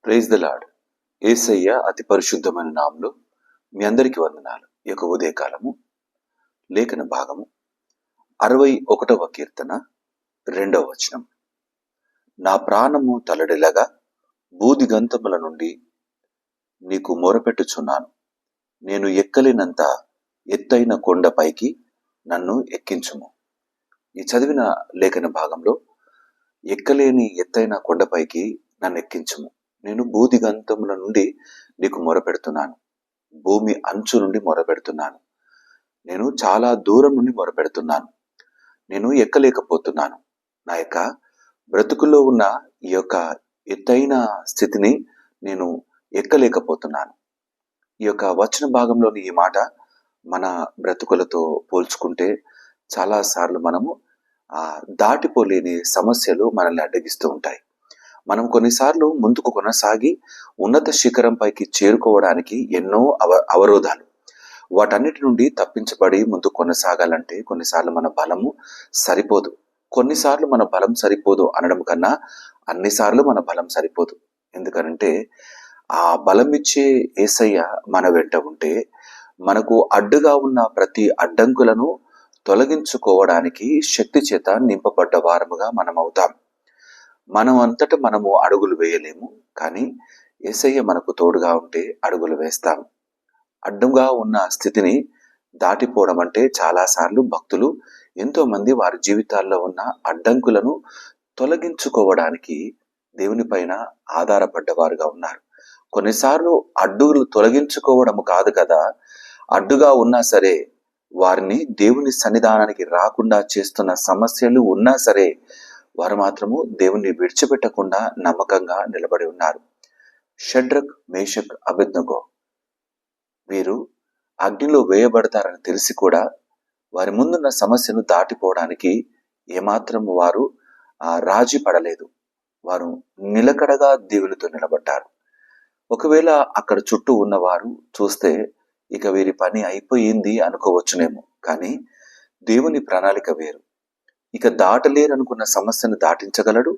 Praise the lord. యేసయ్య అతి పరిశుద్ధమైన నామములో మీ అందరికీ వందనాలు. ఈ యొక్క ఉదయకాలము లేఖన భాగము 61వ కీర్తన 2వ వచనం. నా ప్రాణము తలడిల్లగా బూదిగంతముల నుండి నీకు మొరపెట్టుచున్నాను. నేను ఎక్కలేనంత ఎత్తైన కొండపైకి నన్ను ఎక్కించుము. ఈ చదివిన లేఖన భాగంలో ఎక్కలేని ఎత్తైన కొండపైకి నన్ను ఎక్కించుము. నేను బూదిగంతముల నుండి నీకు మొరపెడుతున్నాను. భూమి అంచు నుండి మొరపెడుతున్నాను. నేను చాలా దూరం నుండి మొరపెడుతున్నాను. నేను ఎక్కలేకపోతున్నాను. నా యొక్క బ్రతుకులో ఉన్న ఈ యొక్క ఎత్తైన స్థితిని నేను ఎక్కలేకపోతున్నాను. ఈ యొక్క వచన భాగంలోని ఈ మాట మన బ్రతుకులతో పోల్చుకుంటే చాలా సార్లు మనము దాటిపోలేని సమస్యలు మనల్ని అడ్డగిస్తూ ఉంటాయి. మనం కొన్నిసార్లు ముందుకు కొనసాగి ఉన్నత శిఖరం పైకి చేరుకోవడానికి ఎన్నో అవరోధాలు, వాటన్నిటి నుండి తప్పించబడి ముందుకు కొనసాగాలంటే కొన్నిసార్లు మన బలము సరిపోదు. కొన్నిసార్లు మన బలం సరిపోదు అనడం కన్నా అన్నిసార్లు మన బలం సరిపోదు. ఎందుకనంటే ఆ బలం ఇచ్చే యేసయ్య మన వెంట ఉంటే మనకు అడ్డుగా ఉన్న ప్రతి అడ్డంకులను తొలగించుకోవడానికి శక్తి చేత నింపబడ్డ వారముగా మనం అవుతాం. మనం అంతటా మనము అడుగులు వేయలేము, కానీ యేసయ్య మనకు తోడుగా ఉంటే అడుగులు వేస్తాం. అడ్డుగా ఉన్న స్థితిని దాటిపోవడం అంటే చాలాసార్లు భక్తులు ఎంతో మంది వారి జీవితాల్లో ఉన్న అడ్డంకులను తొలగించుకోవడానికి దేవుని పైన ఆధారపడ్డవారుగా ఉన్నారు. కొన్నిసార్లు అడ్డులు తొలగించుకోవడం కాదు కదా, అడ్డుగా ఉన్నా సరే వారిని దేవుని సన్నిధానానికి రాకుండా చేస్తున్న సమస్యలు ఉన్నా సరే వారు మాత్రము దేవుణ్ణి విడిచిపెట్టకుండా నమ్మకంగా నిలబడి ఉన్నారు. షడ్రక్, మేషక్, అబేద్నెగో వీరు అగ్నిలో వేయబడతారని తెలిసి కూడా వారి ముందున్న సమస్యను దాటిపోవడానికి ఏమాత్రం వారు రాజీ పడలేదు. వారు నిలకడగా దేవునితో నిలబడ్డారు. ఒకవేళ అక్కడ చుట్టూ ఉన్నవారు చూస్తే ఇక వీరి పని అయిపోయింది అనుకోవచ్చునేమో, కానీ దేవుని ప్రణాళిక వేరు. ఇక దాటలేరు అనుకున్న సమస్యను దాటించగలడు.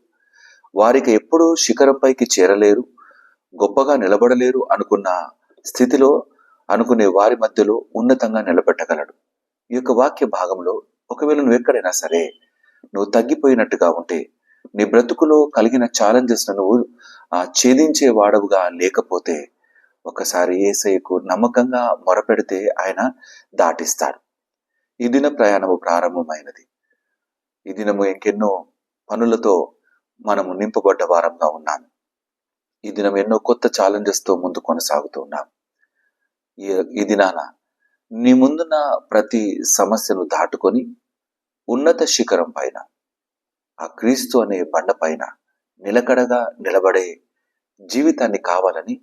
వారికి ఎప్పుడూ శిఖరంపైకి చేరలేరు, గొప్పగా నిలబడలేరు అనుకున్న స్థితిలో అనుకునే వారి మధ్యలో ఉన్నతంగా నిలబెట్టగలడు. ఈ యొక్క వాక్య భాగంలో ఒకవేళ నువ్వు ఎక్కడైనా సరే నువ్వు తగ్గిపోయినట్టుగా ఉంటే, నీ బ్రతుకులో కలిగిన ఛాలెంజెస్ నువ్వు ఛేదించే వాడవుగా లేకపోతే ఒకసారి యేసయ్యకు నమ్మకంగా మొరపెడితే ఆయన దాటిస్తాడు. ఈ దిన ప్రయాణము ప్రారంభమైనది. ఈ దినము ఇంకెన్నో పనులతో మనము నింపబడ్డ వారంగా ఉన్నాము. ఈ దినం ఎన్నో కొత్త ఛాలెంజెస్తో ముందు కొనసాగుతూ ఉన్నాం. ఈ దినాన నీ ముందున్న ప్రతి సమస్యను దాటుకొని ఉన్నత శిఖరం పైన, ఆ క్రీస్తు అనే బండ పైన నిలకడగా నిలబడే జీవితాన్ని కావాలని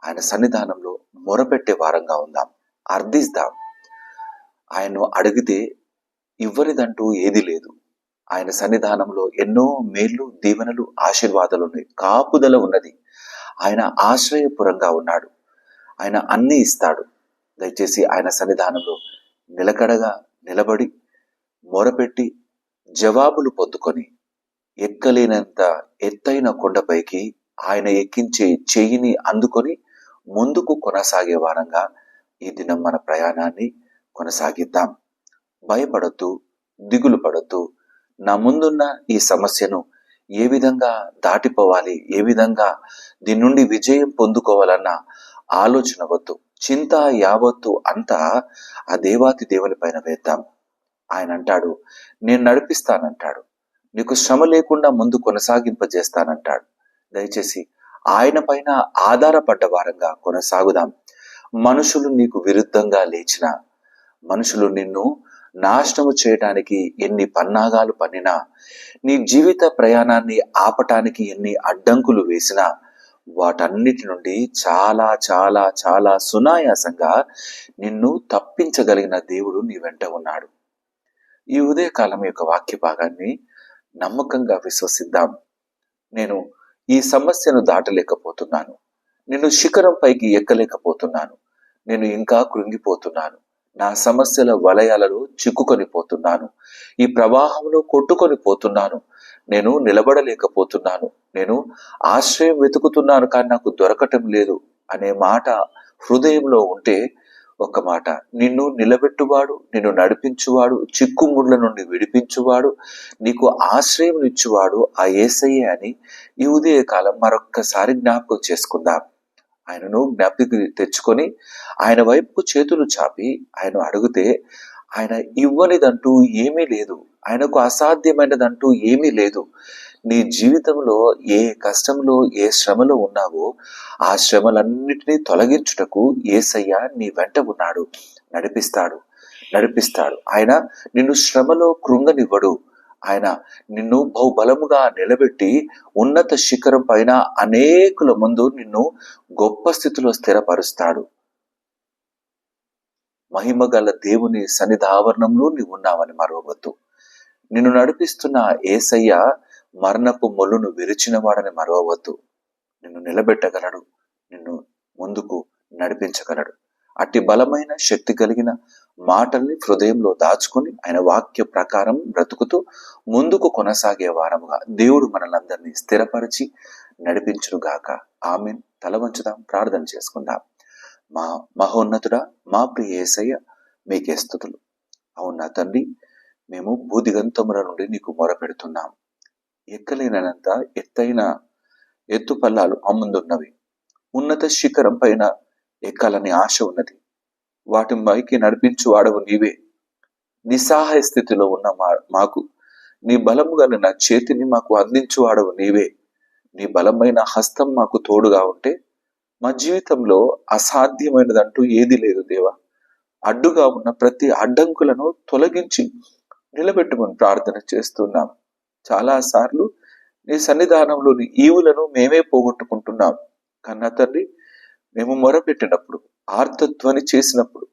ఆయన సన్నిధానంలో మొరపెట్టే వారంగా ఉందాం. అర్థిస్తాం. ఆయన్ను అడిగితే ఇవ్వనిదంటూ ఏది లేదు. ఆయన సన్నిధానంలో ఎన్నో మేళ్ళు, దీవెనలు, ఆశీర్వాదాలు ఉన్నాయి. కాపుదల ఉన్నది. ఆయన ఆశ్రయపురంగా ఉన్నాడు. ఆయన అన్నీ ఇస్తాడు. దయచేసి ఆయన సన్నిధానంలో నిలకడగా నిలబడి మొరపెట్టి జవాబులు పొందుకొని ఎక్కలేనంత ఎత్తైన కొండపైకి ఆయన ఎక్కించే చెయ్యిని అందుకొని ముందుకు కొనసాగే వారంగా ఈ దినం మన ప్రయాణాన్ని కొనసాగిద్దాం. భయపడొద్దు, దిగులు పడొద్దు. నా ముందున్న ఈ సమస్యను ఏ విధంగా దాటిపోవాలి, ఏ విధంగా దీని నుండి విజయం పొందుకోవాలన్న ఆలోచన వద్దు. చింత యావత్తు అంతా ఆ దేవాతి దేవుని పైన వేద్దాం. ఆయన అంటాడు, నేను నడిపిస్తానంటాడు. నీకు శ్రమ లేకుండా ముందు కొనసాగింపజేస్తానంటాడు. దయచేసి ఆయన పైన ఆధారపడ్డ వారంగా కొనసాగుదాం. మనుషులు నీకు విరుద్ధంగా లేచిన, మనుషులు నిన్ను నాశనము చేయటానికి ఎన్ని పన్నాగాలు పన్నినా, నీ జీవిత ప్రయాణాన్ని ఆపటానికి ఎన్ని అడ్డంకులు వేసినా వాటన్నిటి నుండి చాలా చాలా చాలా సునాయాసంగా నిన్ను తప్పించగలిగిన దేవుడు నీ వెంట ఉన్నాడు. ఈ ఉదయకాలం యొక్క వాక్య భాగాన్ని నమ్మకంగా విశ్వసిద్దాం. నేను ఈ సమస్యను దాటలేకపోతున్నాను, నేను శిఖరం పైకి ఎక్కలేకపోతున్నాను, నేను ఇంకా కృంగిపోతున్నాను, నా సమస్యల వలయాలలో చిక్కుకొని పోతున్నాను, ఈ ప్రవాహంలో కొట్టుకొని పోతున్నాను, నేను నిలబడలేకపోతున్నాను, నేను ఆశ్రయం వెతుకుతున్నాను కానీ నాకు దొరకటం లేదు అనే మాట హృదయంలో ఉంటే, ఒక మాట, నిన్ను నిలబెట్టువాడు, నిన్ను నడిపించువాడు, చిక్కుముళ్ళ నుండి విడిపించువాడు, నీకు ఆశ్రయం ఇచ్చువాడు ఆ యేసయ్యే అని ఈ ఉదయకాలం మరొక్కసారి జ్ఞాపకం చేసుకుందాం. ఆయనను జ్ఞాపిక తెచ్చుకొని ఆయన వైపుకు చేతులు చాపి ఆయన అడిగితే ఆయన ఇవ్వనిదంటూ ఏమీ లేదు, ఆయనకు అసాధ్యమైనదంటూ ఏమీ లేదు. నీ జీవితంలో ఏ కష్టంలో ఏ శ్రమలో ఉన్నావో ఆ శ్రమలన్నిటినీ తొలగించుటకు యేసయ్య నీ వెంట ఉన్నాడు, నడిపిస్తాడు. ఆయన నిన్ను శ్రమలో కృంగనివ్వడు. ఆయన నిన్ను బహుబలముగా నిలబెట్టి ఉన్నత శిఖరం పైన అనేకుల ముందు నిన్ను గొప్ప స్థితిలో స్థిరపరుస్తాడు. మహిమ గల దేవుని సన్నిధావరణంలో నీవు ఉన్నావని మరవవద్దు. నిన్ను నడిపిస్తున్న యేసయ్య మరణపు మొల్లును విరిచిన వాడని మరవవద్దు. నిన్ను నిలబెట్టగలడు, నిన్ను ముందుకు నడిపించగలడు. అట్టి బలమైన శక్తి కలిగిన మాటల్ని హృదయంలో దాచుకొని ఆయన వాక్య ప్రకారం బ్రతుకుతూ ముందుకు కొనసాగే వారముగా దేవుడు మనల్ని స్థిరపరిచి నడిపించునుగాక. ఆమేన్. తల వంచుదాం, ప్రార్థన చేసుకుందాం. మా మహోన్నతుడా, మా ప్రియ యేసయ్య, మీకే స్తుతులు. అవునా తండ్రి, మేము భూదిగంతముల నుండి నీకు మొరపెడుతున్నాం. ఎక్కలేనంత ఎత్తైన ఎత్తు పల్లాలు ముందున్నవి. ఉన్నత శిఖరం పైన ఎక్కాలని ఆశ ఉన్నది. వాటి పైకి నడిపించు వాడవు నీవే. నిస్సహాయ స్థితిలో ఉన్న మాకు నీ బలము గల చేతిని మాకు అందించు వాడవు నీవే. నీ బలమైన హస్తం మాకు తోడుగా ఉంటే మా జీవితంలో అసాధ్యమైనదంటూ ఏది లేదు దేవా. అడ్డుగా ఉన్న ప్రతి అడ్డంకులను తొలగించి నిలబెట్టుమని ప్రార్థన చేస్తున్నాం. చాలా సార్లు నీ సన్నిధానంలోని ఈవులను మేమే పోగొట్టుకుంటున్నాం. కన్నా తండ్రి, మేము మొరపెట్టినప్పుడు, ఆర్తధ్వని చేసినప్పుడు,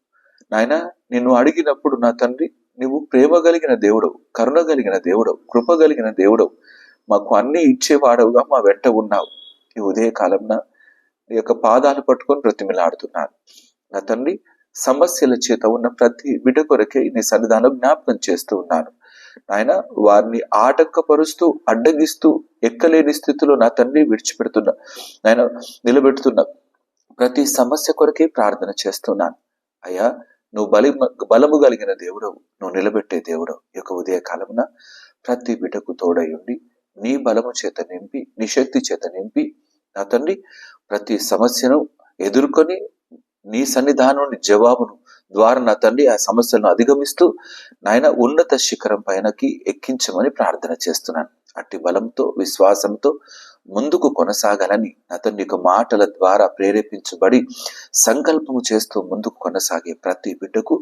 నాయన నిన్ను అడిగినప్పుడు నా తండ్రి, నువ్వు ప్రేమ కలిగిన దేవుడవు, కరుణ కలిగిన దేవుడవు, కృప కలిగిన దేవుడవు, మాకు అన్ని ఇచ్చేవాడవుగా మా వెంట ఉన్నావు. ఈ ఉదయకాలంన నీ యొక్క పాదాలు పట్టుకొని బ్రతిమిలాడుతున్నాను. నా తండ్రి, సమస్యల చేత ఉన్న ప్రతి బిడ్డ కొరకే నీ సన్నిధానం జ్ఞాపకం చేస్తూ ఉన్నాను. ఆయన వారిని ఆటంకపరుస్తూ అడ్డగిస్తూ ఎక్కలేని స్థితిలో నా తండ్రి విడిచిపెడుతున్నా, ఆయన నిలబెడుతున్నా ప్రతి సమస్య కొరకే ప్రార్థన చేస్తున్నాను. అయ్యా, నువ్వు బలము కలిగిన దేవుడవు, నువ్వు నిలబెట్టే దేవుడవు. ఈ యొక్క ఉదయకాలమున ప్రతి బిడ్డకు తోడై ఉండి నీ బలము చేత నింపి, నీ శక్తి చేత నింపి నా తండ్రి ప్రతి సమస్యను ఎదుర్కొని నీ సన్నిధానం జవాబును ద్వారా నా తండ్రి ఆ సమస్యలను అధిగమిస్తూ నాయన ఉన్నత శిఖరం పైనకి ఎక్కించమని ప్రార్థన చేస్తున్నాను. అట్టి బలంతో విశ్వాసంతో ముందుకు కొనసాగాలని నా తండ్రి యొక్క మాటల ద్వారా ప్రేరేపించబడి సంకల్పము చేస్తూ ముందుకు కొనసాగే ప్రతి బిడ్డకు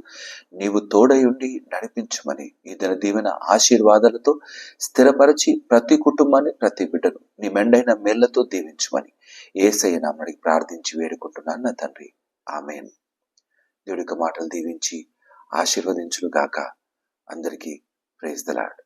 నీవు తోడై ఉండి నడిపించమని ఈ దిన దీవెన ఆశీర్వాదాలతో స్థిరపరిచి ప్రతి కుటుంబాన్ని ప్రతి బిడ్డను నీ మెండైన మేళ్లతో దీవించమని యేసయ్య నామమున ప్రార్థించి వేడుకుంటున్నాను నా తండ్రి. ఆమేన్. దేవుడి యొక్క మాటలు దీవించి ఆశీర్వదించును గాక. అందరికీ ప్రైజ్ ది లార్డ్.